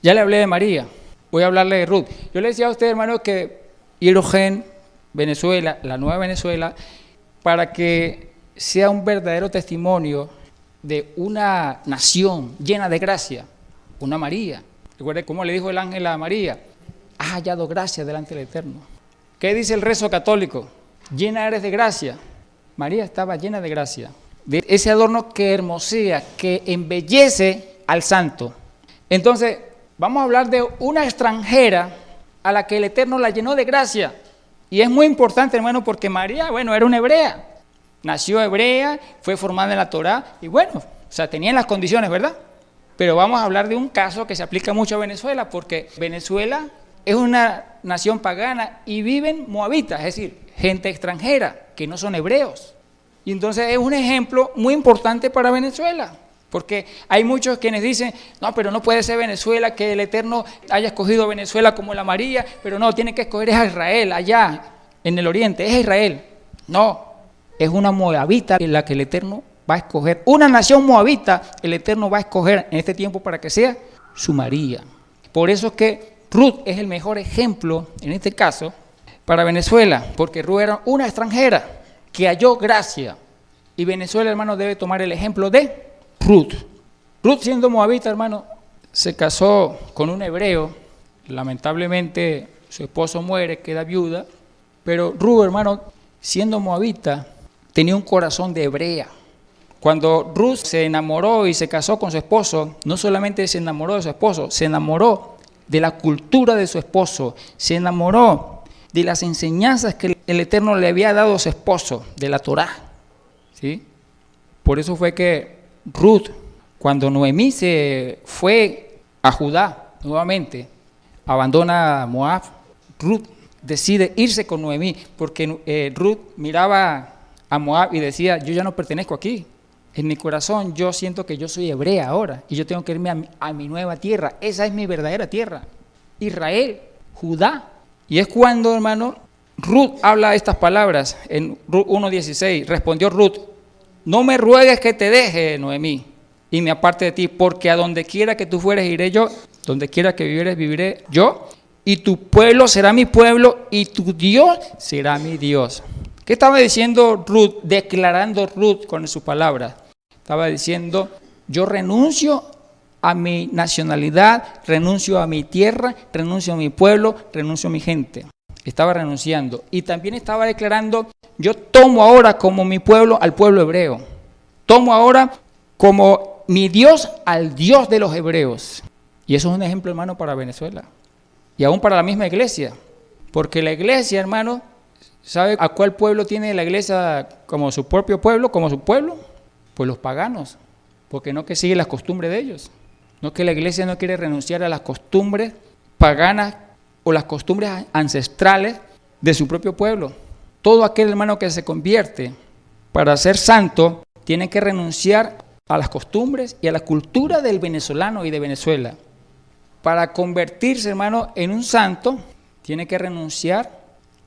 Ya le hablé de María, voy a hablarle de Ruth. Yo le decía a usted, hermano, que Irogen, Venezuela, la nueva Venezuela, para que sea un verdadero testimonio de una nación llena de gracia, una María. Recuerde cómo le dijo el ángel a María: has hallado gracia delante del Eterno. ¿Qué dice el rezo católico? Llena eres de gracia. María estaba llena de gracia, de ese adorno que hermosea, que embellece al santo. Entonces, vamos a hablar de una extranjera a la que el Eterno la llenó de gracia. Y es muy importante, hermano, porque María, bueno, era una hebrea. Nació hebrea, fue formada en la Torá y bueno, o sea, tenían las condiciones, ¿verdad? Pero vamos a hablar de un caso que se aplica mucho a Venezuela, porque Venezuela es una nación pagana y viven moabitas, es decir, gente extranjera que no son hebreos. Y entonces es un ejemplo muy importante para Venezuela. Porque hay muchos quienes dicen, no, pero no puede ser Venezuela, que el Eterno haya escogido a Venezuela como la María, pero no, tiene que escoger a Israel, allá, en el oriente, es Israel. No, es una moabita en la que el Eterno va a escoger, una nación moabita, el Eterno va a escoger en este tiempo para que sea su María. Por eso es que Ruth es el mejor ejemplo, en este caso, para Venezuela, porque Ruth era una extranjera que halló gracia, y Venezuela, hermano, debe tomar el ejemplo de Ruth. Ruth, siendo moabita, hermano, se casó con un hebreo. Lamentablemente su esposo muere, queda viuda, pero Ruth, hermano, siendo moabita, tenía un corazón de hebrea. Cuando Ruth se enamoró y se casó con su esposo, no solamente se enamoró de su esposo, se enamoró de la cultura de su esposo, se enamoró de las enseñanzas que el Eterno le había dado a su esposo, de la Torá, ¿sí? Por eso fue que Ruth, cuando Noemí se fue a Judá nuevamente, abandona a Moab, Ruth decide irse con Noemí, porque Ruth miraba a Moab y decía, yo ya no pertenezco aquí. En mi corazón yo siento que yo soy hebrea ahora y yo tengo que irme a mi nueva tierra. Esa es mi verdadera tierra, Israel, Judá. Y es cuando, hermano, Ruth habla estas palabras en Ruth 1:16. Respondió Ruth, no me ruegues que te deje, Noemí, y me aparte de ti, porque a donde quiera que tú fueres iré yo, donde quiera que vivieres viviré yo, y tu pueblo será mi pueblo, y tu Dios será mi Dios. ¿Qué estaba diciendo Ruth, declarando Ruth con sus palabras? Estaba diciendo, yo renuncio a mi nacionalidad, renuncio a mi tierra, renuncio a mi pueblo, renuncio a mi gente. Estaba renunciando. Y también estaba declarando, yo tomo ahora como mi pueblo al pueblo hebreo. Tomo ahora como mi Dios al Dios de los hebreos. Y eso es un ejemplo, hermano, para Venezuela. Y aún para la misma iglesia. Porque la iglesia, hermano, ¿sabe a cuál pueblo tiene la iglesia como su propio pueblo, como su pueblo? Pues los paganos. Porque no que sigue las costumbres de ellos. No que la iglesia no quiere renunciar a las costumbres paganas o las costumbres ancestrales de su propio pueblo. Todo aquel hermano que se convierte para ser santo tiene que renunciar a las costumbres y a la cultura del venezolano y de Venezuela. Para convertirse, hermano, en un santo, tiene que renunciar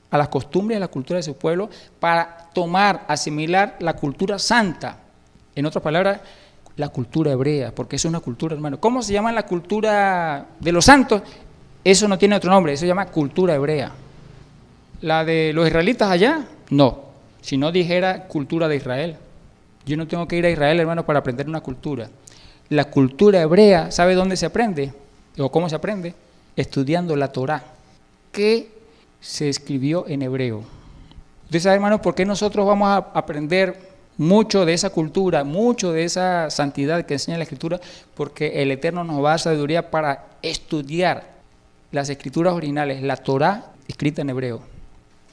a las costumbres y a la cultura de su pueblo para tomar, asimilar la cultura santa. En otras palabras, la cultura hebrea, porque es una cultura, hermano. ¿Cómo se llama la cultura de los santos? Eso no tiene otro nombre, eso se llama cultura hebrea. ¿La de los israelitas allá? No, si no dijera cultura de Israel. Yo no tengo que ir a Israel, hermano, para aprender una cultura. La cultura hebrea, ¿sabe dónde se aprende? ¿O cómo se aprende? Estudiando la Torá, que se escribió en hebreo. Usted sabe, hermano, por qué nosotros vamos a aprender mucho de esa cultura, mucho de esa santidad que enseña la Escritura, porque el Eterno nos va a dar sabiduría para estudiar las Escrituras originales, la Torá escrita en hebreo,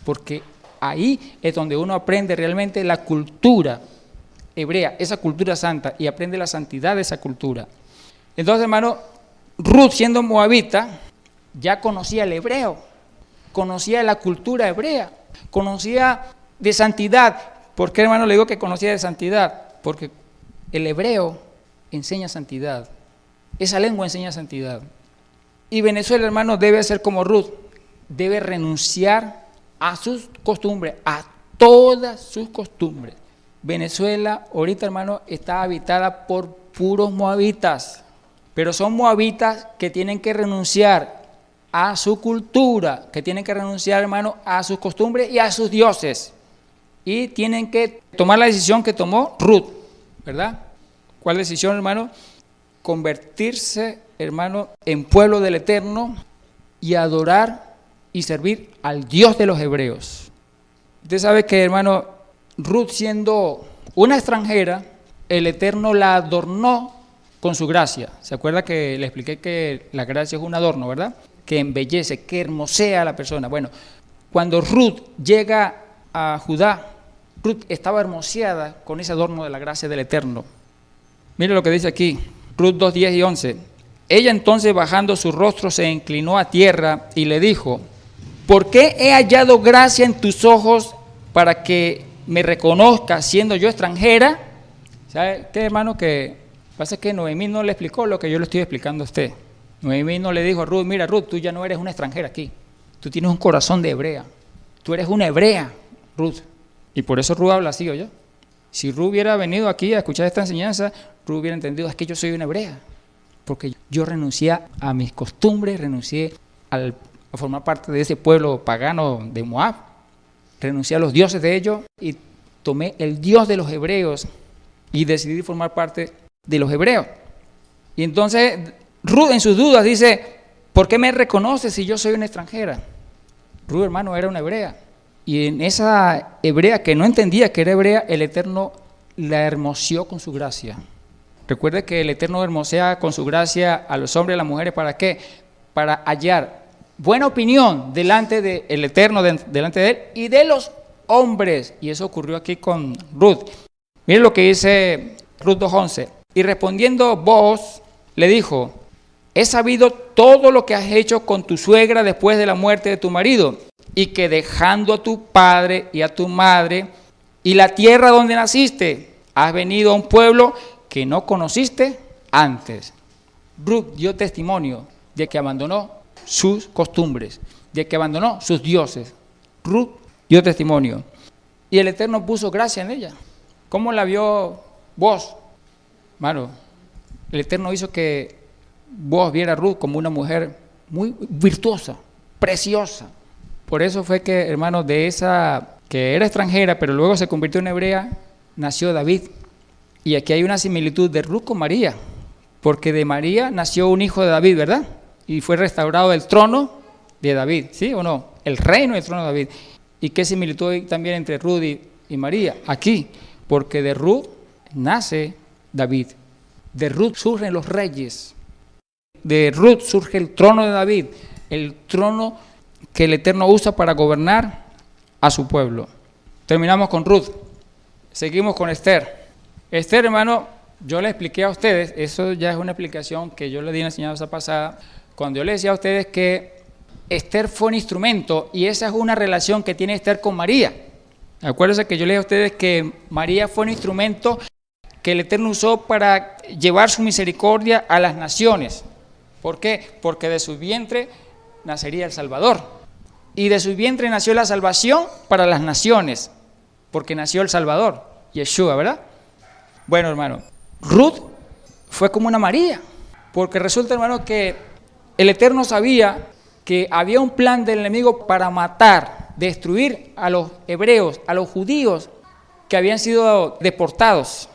porque ahí es donde uno aprende realmente la cultura hebrea, esa cultura santa, y aprende la santidad de esa cultura. Entonces, hermano, Ruth, siendo moabita, ya conocía el hebreo, conocía la cultura hebrea, conocía de santidad. ¿Por qué, hermano, le digo que conocía de santidad? Porque el hebreo enseña santidad, esa lengua enseña santidad. Y Venezuela, hermano, debe ser como Ruth, debe renunciar a sus costumbres, a todas sus costumbres. Venezuela ahorita, hermano, está habitada por puros moabitas, pero son moabitas que tienen que renunciar a su cultura, que tienen que renunciar, hermano, a sus costumbres y a sus dioses. Y tienen que tomar la decisión que tomó Ruth, ¿verdad? ¿Cuál decisión, hermano? Convertirse, hermano, en pueblo del Eterno y adorar y servir al Dios de los hebreos. Usted sabe que, hermano, Ruth, siendo una extranjera, el Eterno la adornó con su gracia. ¿Se acuerda que le expliqué que la gracia es un adorno, verdad? Que embellece, que hermosea a la persona. Bueno, cuando Ruth llega a Judá, Ruth estaba hermoseada con ese adorno de la gracia del Eterno. Mire lo que dice aquí, Ruth 2, 10 y 11. Ella entonces, bajando su rostro, se inclinó a tierra y le dijo: ¿por qué he hallado gracia en tus ojos para que me reconozcas siendo yo extranjera? ¿Sabe qué, hermano? Que pasa que Noemí no le explicó lo que yo le estoy explicando a usted. Noemí no le dijo a Ruth: mira, Ruth, tú ya no eres una extranjera aquí. Tú tienes un corazón de hebrea. Tú eres una hebrea, Ruth. Y por eso Ruth habla así, ¿oyó? Si Ruth hubiera venido aquí a escuchar esta enseñanza, Ruth hubiera entendido: es que yo soy una hebrea. Porque yo renuncié a mis costumbres, renuncié a formar parte de ese pueblo pagano de Moab. Renuncié a los dioses de ellos y tomé el Dios de los hebreos y decidí formar parte de los hebreos. Y entonces Ruth, en sus dudas, dice: ¿por qué me reconoces si yo soy una extranjera? Ruth, hermano, era una hebrea. Y en esa hebrea que no entendía que era hebrea, el Eterno la hermoseó con su gracia. Recuerde que el Eterno hermosea con su gracia a los hombres y a las mujeres. ¿Para qué? Para hallar buena opinión delante del Eterno, delante de Él y de los hombres. Y eso ocurrió aquí con Ruth. Miren lo que dice Ruth 2:11. Y respondiendo Booz, le dijo: he sabido todo lo que has hecho con tu suegra después de la muerte de tu marido, y que dejando a tu padre y a tu madre y la tierra donde naciste, has venido a un pueblo que no conociste antes. Ruth dio testimonio de que abandonó sus costumbres, de que abandonó sus dioses. Ruth dio testimonio. Y el Eterno puso gracia en ella. ¿Cómo la vio Booz? Hermano, el Eterno hizo que Booz viera a Ruth como una mujer muy virtuosa, preciosa. Por eso fue que, hermano, de esa que era extranjera, pero luego se convirtió en hebrea, nació David. Y aquí hay una similitud de Ruth con María, porque de María nació un hijo de David, ¿verdad? Y fue restaurado el trono de David, ¿sí o no? El reino y el trono de David. ¿Y qué similitud hay también entre Ruth y María? Aquí, porque de Ruth nace David. De Ruth surgen los reyes. De Ruth surge el trono de David, el trono que el Eterno usa para gobernar a su pueblo. Terminamos con Ruth. Seguimos con Esther. Esther, hermano, yo le expliqué a ustedes, eso ya es una explicación que yo le di en la enseñanza pasada, cuando yo le decía a ustedes que Esther fue un instrumento, y esa es una relación que tiene Esther con María. Acuérdense que yo le dije a ustedes que María fue un instrumento que el Eterno usó para llevar su misericordia a las naciones. ¿Por qué? Porque de su vientre nacería el Salvador. Y de su vientre nació la salvación para las naciones, porque nació el Salvador, Yeshua, ¿verdad? Bueno, hermano, Ruth fue como una María, porque resulta, hermano, que el Eterno sabía que había un plan del enemigo para matar, destruir a los hebreos, a los judíos que habían sido deportados.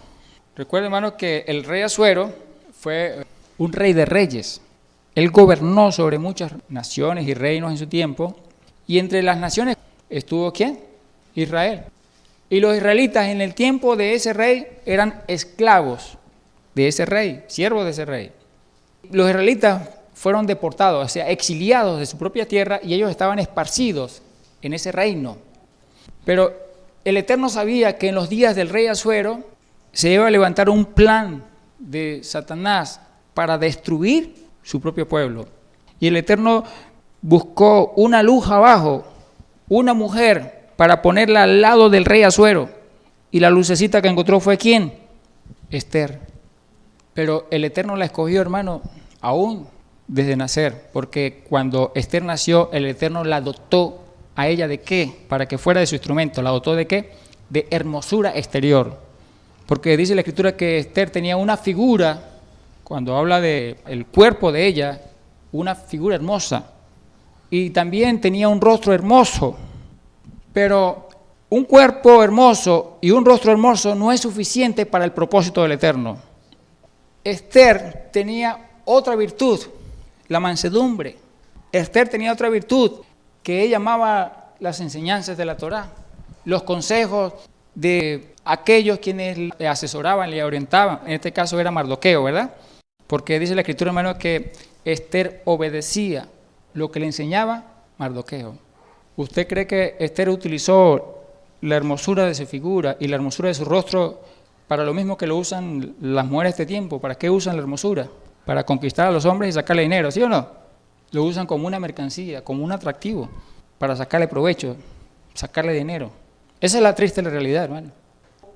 Recuerda, hermano, que el rey Asuero fue un rey de reyes. Él gobernó sobre muchas naciones y reinos en su tiempo, y entre las naciones estuvo ¿quién? Israel. Y los israelitas en el tiempo de ese rey eran esclavos de ese rey, siervos de ese rey. Los israelitas fueron deportados, o sea, exiliados de su propia tierra, y ellos estaban esparcidos en ese reino. Pero el Eterno sabía que en los días del rey Asuero se iba a levantar un plan de Satanás para destruir su propio pueblo. Y el Eterno buscó una luz abajo, una mujer, para ponerla al lado del rey Asuero. Y la lucecita que encontró fue ¿quién? Esther. Pero el Eterno la escogió, hermano, aún desde nacer, porque cuando Esther nació, el Eterno la dotó a ella ¿de qué? Para que fuera de su instrumento. ¿La dotó de qué? De hermosura exterior. Porque dice la Escritura que Esther tenía una figura cuando habla del cuerpo de ella, una figura hermosa. Y también tenía un rostro hermoso. Pero un cuerpo hermoso y un rostro hermoso no es suficiente para el propósito del Eterno. Esther tenía otra virtud, la mansedumbre. Esther tenía otra virtud, que ella amaba las enseñanzas de la Torá, los consejos de aquellos quienes le asesoraban, le orientaban. En este caso era Mardoqueo, ¿verdad? Porque dice la Escritura, hermano, que Esther obedecía lo que le enseñaba Mardoqueo. ¿Usted cree que Esther utilizó la hermosura de su figura y la hermosura de su rostro para lo mismo que lo usan las mujeres de este tiempo? ¿Para qué usan la hermosura? Para conquistar a los hombres y sacarle dinero, ¿sí o no? Lo usan como una mercancía, como un atractivo, para sacarle provecho, sacarle dinero. Esa es la triste realidad, hermano.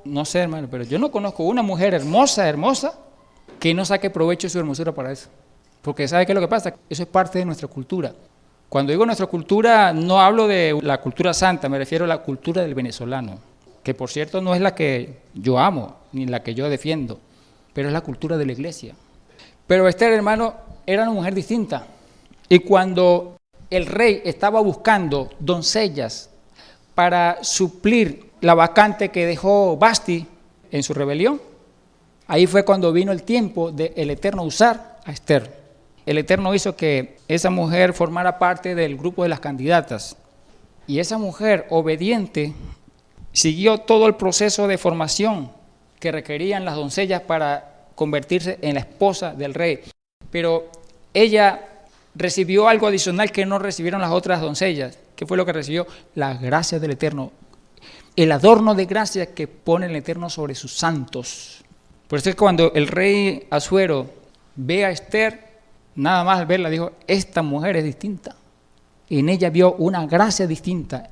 No sé, hermano, pero yo no conozco una mujer hermosa, que no saque provecho de su hermosura para eso. Porque ¿sabe qué es lo que pasa? Eso es parte de nuestra cultura. Cuando digo nuestra cultura, no hablo de la cultura santa, me refiero a la cultura del venezolano, que por cierto no es la que yo amo, ni la que yo defiendo, pero es la cultura de la iglesia. Pero Esther, hermano, era una mujer distinta. Y cuando el rey estaba buscando doncellas para suplir la vacante que dejó Vasti en su rebelión, ahí fue cuando vino el tiempo de el Eterno usar a Esther. El Eterno hizo que esa mujer formara parte del grupo de las candidatas. Y esa mujer obediente siguió todo el proceso de formación que requerían las doncellas para convertirse en la esposa del rey. Pero ella recibió algo adicional que no recibieron las otras doncellas. ¿Qué fue lo que recibió? La gracia del Eterno. El adorno de gracia que pone el Eterno sobre sus santos. Por eso es que cuando el rey Asuero ve a Esther, nada más al verla dijo, esta mujer es distinta. En ella vio una gracia distinta.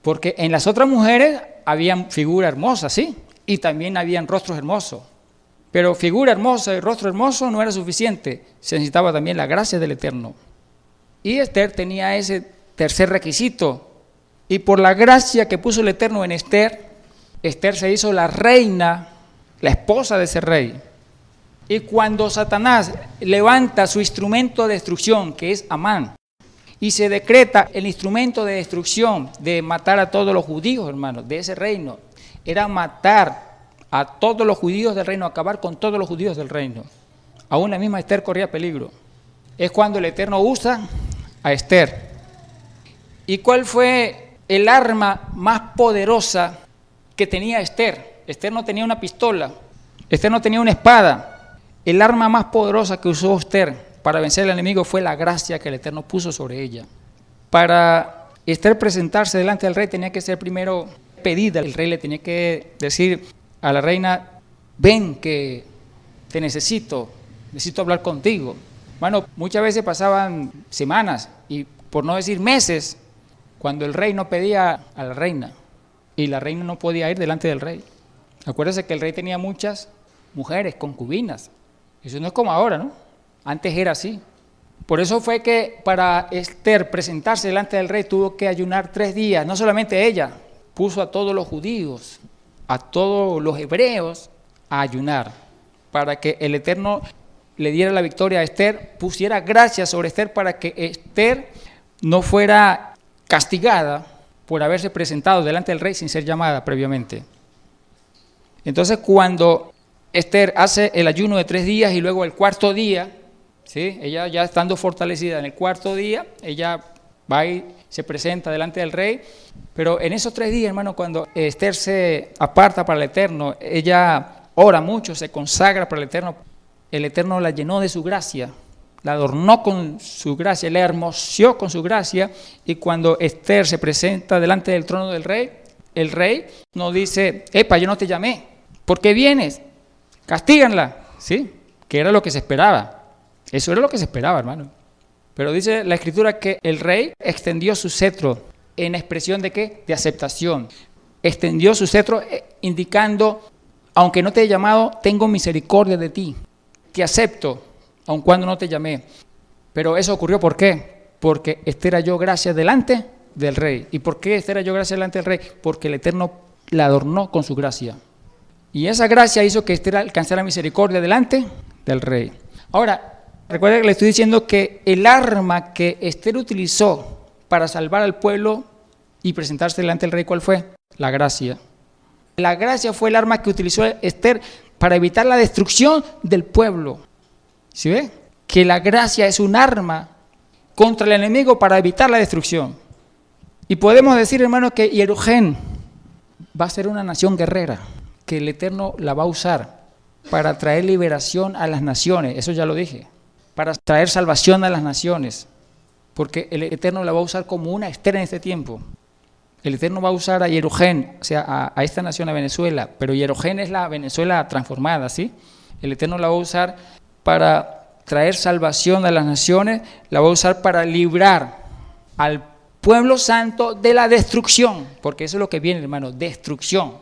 Porque en las otras mujeres habían figura hermosa, sí, y también habían rostros hermosos. Pero figura hermosa y rostro hermoso no era suficiente, se necesitaba también la gracia del Eterno. Y Esther tenía ese tercer requisito. Y por la gracia que puso el Eterno en Esther, Esther se hizo la reina, la esposa de ese rey. Y cuando Satanás levanta su instrumento de destrucción, que es Amán, y se decreta el instrumento de destrucción de matar a todos los judíos, hermanos, de ese reino, era matar a todos los judíos del reino, acabar con todos los judíos del reino. Aún la misma Esther corría peligro. Es cuando el Eterno usa a Esther. ¿Y cuál fue el arma más poderosa que tenía Esther? Esther no tenía una pistola, Esther no tenía una espada. El arma más poderosa que usó Esther para vencer al enemigo fue la gracia que el Eterno puso sobre ella. Para Esther presentarse delante del rey tenía que ser primero pedida. El rey le tenía que decir a la reina, ven que te necesito hablar contigo. Bueno, muchas veces pasaban semanas y por no decir meses, cuando el rey no pedía a la reina y la reina no podía ir delante del rey. Acuérdense que el rey tenía muchas mujeres, concubinas. Eso no es como ahora, ¿no? Antes era así. Por eso fue que para Esther presentarse delante del rey tuvo que ayunar 3 días. No solamente ella, puso a todos los judíos, a todos los hebreos a ayunar, para que el Eterno le diera la victoria a Esther, pusiera gracia sobre Esther para que Esther no fuera castigada por haberse presentado delante del rey sin ser llamada previamente. Entonces cuando Esther hace el ayuno de 3 días y luego el 4.º día, ¿sí? Ella ya estando fortalecida en el 4.º día, ella va y se presenta delante del rey, pero en esos 3 días, hermano, cuando Esther se aparta para el Eterno, ella ora mucho, se consagra para el Eterno la llenó de su gracia, la adornó con su gracia, la hermoseó con su gracia, y cuando Esther se presenta delante del trono del rey, el rey no dice, epa, yo no te llamé, ¿por qué vienes? Castíganla, ¿sí? Que era lo que se esperaba. Eso era lo que se esperaba, hermano. Pero dice la Escritura que el rey extendió su cetro en expresión de ¿qué? De aceptación. Extendió su cetro indicando, aunque no te he llamado, tengo misericordia de ti. Te acepto, aun cuando no te llamé. Pero eso ocurrió, ¿por qué? Porque Esther halló gracia delante del rey. ¿Y por qué Esther halló gracia delante del rey? Porque el Eterno la adornó con su gracia. Y esa gracia hizo que Esther alcanzara misericordia delante del rey. Ahora, recuerda que le estoy diciendo que el arma que Esther utilizó para salvar al pueblo y presentarse delante del rey, ¿cuál fue? La gracia. La gracia fue el arma que utilizó Esther para evitar la destrucción del pueblo. ¿Sí ve? Que la gracia es un arma contra el enemigo para evitar la destrucción. Y podemos decir, hermano, que Jerusalén va a ser una nación guerrera, que el Eterno la va a usar para traer liberación a las naciones. Eso ya lo dije. Para traer salvación a las naciones. Porque el Eterno la va a usar como una Esther en este tiempo. El Eterno va a usar a Jerusalén, o sea, a esta nación, a Venezuela, pero Jerusalén es la Venezuela transformada, ¿sí? El Eterno la va a usar para traer salvación a las naciones, la va a usar para librar al pueblo santo de la destrucción, porque eso es lo que viene, hermano, destrucción,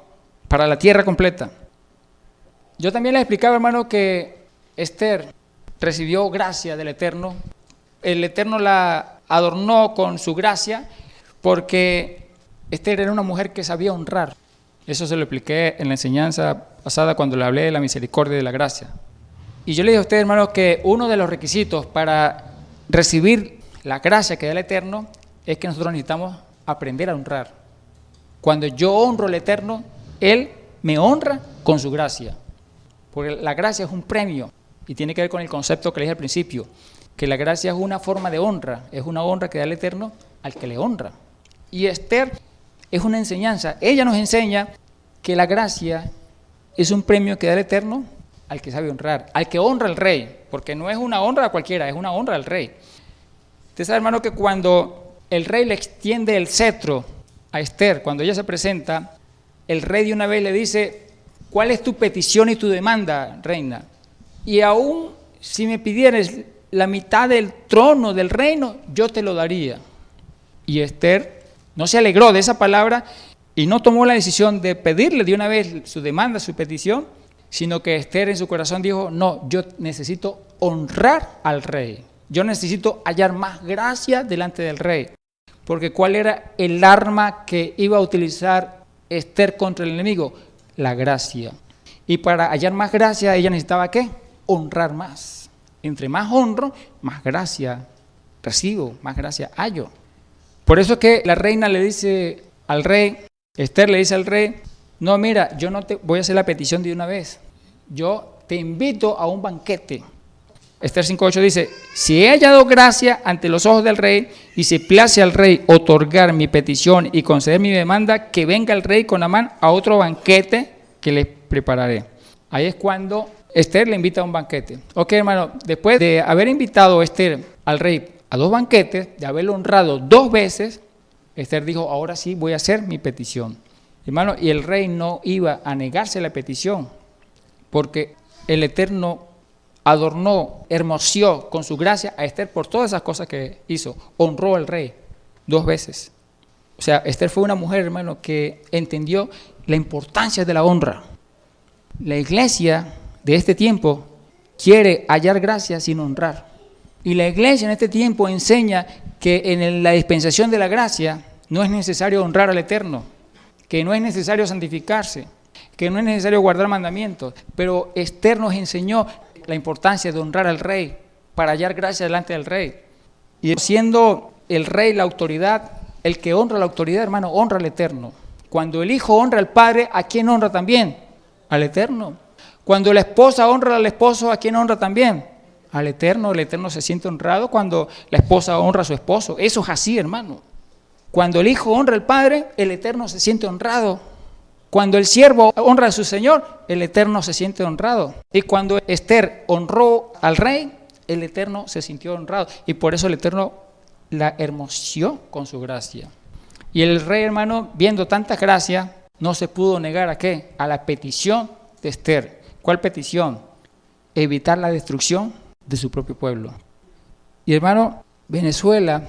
para la tierra completa. Yo también les explicaba, hermano, que Esther recibió gracia del Eterno. El Eterno la adornó con su gracia porque Esther era una mujer que sabía honrar. Eso se lo expliqué en la enseñanza pasada cuando le hablé de la misericordia y de la gracia. Y yo le dije a ustedes, hermanos, que uno de los requisitos para recibir la gracia que da el Eterno es que nosotros necesitamos aprender a honrar. Cuando yo honro al Eterno, Él me honra con su gracia. Porque la gracia es un premio y tiene que ver con el concepto que le dije al principio, que la gracia es una forma de honra, es una honra que da el Eterno al que le honra. Y Esther es una enseñanza. Ella nos enseña que la gracia es un premio que da el Eterno al que sabe honrar, al que honra al rey, porque no es una honra a cualquiera, es una honra al rey. Usted sabe, hermano, que cuando el rey le extiende el cetro a Esther, cuando ella se presenta, el rey de una vez le dice, ¿cuál es tu petición y tu demanda, reina? Y aún si me pidieras la mitad del trono del reino, yo te lo daría. Y Esther no se alegró de esa palabra y no tomó la decisión de pedirle de una vez su demanda, su petición, sino que Esther en su corazón dijo, no, yo necesito honrar al rey. Yo necesito hallar más gracia delante del rey. Porque ¿cuál era el arma que iba a utilizar Esther contra el enemigo? La gracia. Y para hallar más gracia, ella necesitaba ¿qué? Honrar más. Entre más honro, más gracia recibo, más gracia hallo. Por eso es que la reina le dice al rey, Esther le dice al rey, no, mira, yo no te voy a hacer la petición de una vez. Yo te invito a un banquete. Esther 5:8 dice, si he hallado gracia ante los ojos del rey y se place al rey otorgar mi petición y conceder mi demanda, que venga el rey con Amán a otro banquete que le prepararé. Ahí es cuando Esther le invita a un banquete. Ok, hermano, después de haber invitado a Esther al rey a 2 banquetes, de haberlo honrado 2 veces, Esther dijo, ahora sí voy a hacer mi petición. Hermano, y el rey no iba a negarse la petición, porque el Eterno adornó, hermoseó con su gracia a Esther por todas esas cosas que hizo. Honró al rey 2 veces. O sea, Esther fue una mujer, hermano, que entendió la importancia de la honra. La iglesia de este tiempo quiere hallar gracia sin honrar. Y la iglesia en este tiempo enseña que en la dispensación de la gracia no es necesario honrar al Eterno, que no es necesario santificarse, que no es necesario guardar mandamientos. Pero Esther nos enseñó la importancia de honrar al rey para hallar gracia delante del rey. Y siendo el rey la autoridad, el que honra la autoridad, hermano, honra al Eterno. Cuando el hijo honra al padre, ¿a quién honra también? Al Eterno. Cuando la esposa honra al esposo, ¿a quién honra también? Al Eterno. El Eterno se siente honrado cuando la esposa honra a su esposo. Eso es así, hermano. Cuando el hijo honra al padre, el Eterno se siente honrado. Cuando el siervo honra a su señor, el Eterno se siente honrado. Y cuando Esther honró al rey, el Eterno se sintió honrado. Y por eso el Eterno la hermoseó con su gracia. Y el rey, hermano, viendo tanta gracia, no se pudo negar ¿a qué? A la petición de Esther. ¿Cuál petición? Evitar la destrucción de su propio pueblo. Y hermano, Venezuela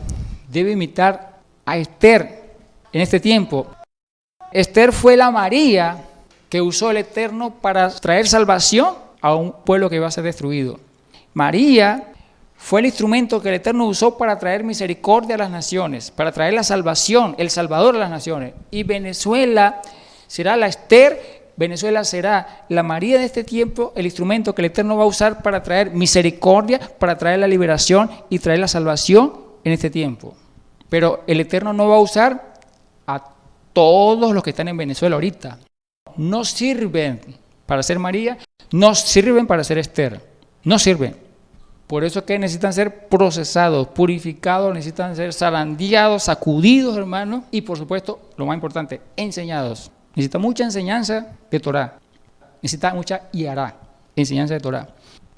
debe imitar a Esther en este tiempo. Esther fue la María que usó el Eterno para traer salvación a un pueblo que iba a ser destruido. María fue el instrumento que el Eterno usó para traer misericordia a las naciones, para traer la salvación, el Salvador a las naciones. Y Venezuela será la Esther Venezuela será la María de este tiempo, el instrumento que el Eterno va a usar para traer misericordia, para traer la liberación y traer la salvación en este tiempo. Pero el Eterno no va a usar a todos los que están en Venezuela ahorita. No sirven para ser María, no sirven para ser Esther, no sirven. Por eso es que necesitan ser procesados, purificados, necesitan ser zarandeados, sacudidos, hermanos, y por supuesto, lo más importante, enseñados. Necesita mucha enseñanza de Torah, necesita mucha yará, enseñanza de Torah.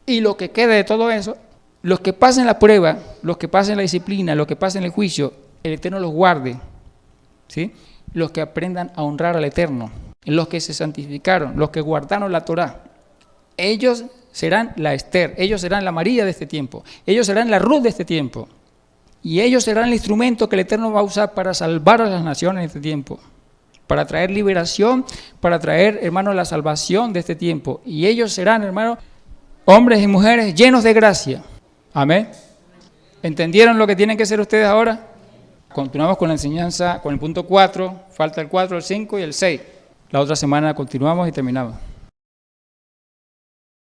Y lo que quede de todo eso, los que pasen la prueba, los que pasen la disciplina, los que pasen el juicio, el Eterno los guarde, ¿sí? Los que aprendan a honrar al Eterno, los que se santificaron, los que guardaron la Torah, ellos serán la Esther, ellos serán la María de este tiempo, ellos serán la Ruth de este tiempo, y ellos serán el instrumento que el Eterno va a usar para salvar a las naciones en este tiempo, para traer liberación, para traer, hermanos, la salvación de este tiempo, y ellos serán, hermanos, hombres y mujeres llenos de gracia. Amén. ¿Entendieron lo que tienen que ser ustedes ahora? Continuamos con la enseñanza, con el punto 4, falta el 4, el 5 y el 6. La otra semana continuamos y terminamos.